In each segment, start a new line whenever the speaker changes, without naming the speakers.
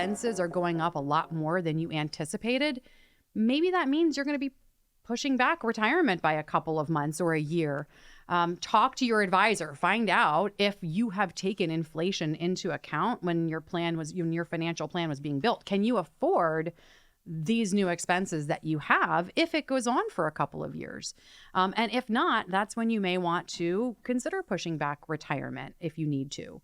expenses are going up a lot more than you anticipated, maybe that means you're going to be pushing back retirement by a couple of months or a year. Talk to your advisor. Find out if you have taken inflation into account when your financial plan was being built. Can you afford these new expenses that you have if it goes on for a couple of years? And if not, that's when you may want to consider pushing back retirement if you need to.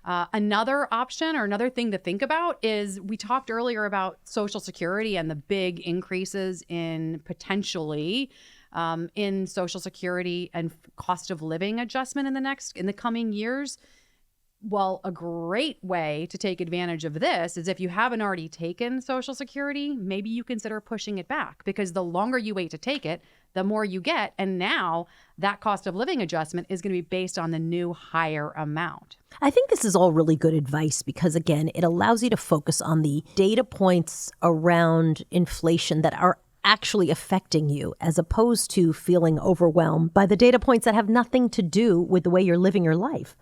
Another option or another thing to think about is we talked earlier about Social Security and the big increases in potentially in Social Security and cost of living adjustment in the coming years. Well, a great way to take advantage of this is if you haven't already taken Social Security, maybe you consider pushing it back, because the longer you wait to take it, the more you get. And now that cost of living adjustment is going to be based on the new higher amount.
I think this is all really good advice because, again, it allows you to focus on the data points around inflation that are actually affecting you, as opposed to feeling overwhelmed by the data points that have nothing to do with the way you're living your life.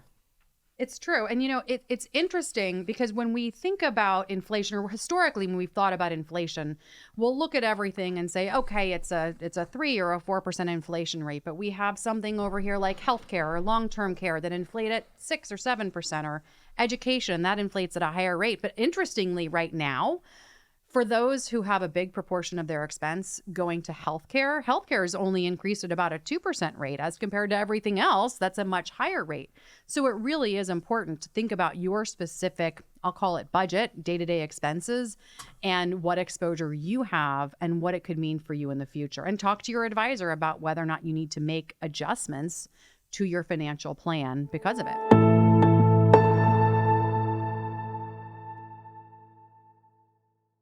It's true. And, it's interesting because when we think about inflation, or historically when we've thought about inflation, we'll look at everything and say, okay, it's a 3 or a 4% inflation rate, but we have something over here like healthcare or long-term care that inflate at 6 or 7%, or education that inflates at a higher rate. But interestingly, right now, for those who have a big proportion of their expense going to healthcare is only increased at about a 2% rate as compared to everything else. That's a much higher rate. So it really is important to think about your specific, I'll call it budget, day-to-day expenses, and what exposure you have and what it could mean for you in the future. And talk to your advisor about whether or not you need to make adjustments to your financial plan because of it.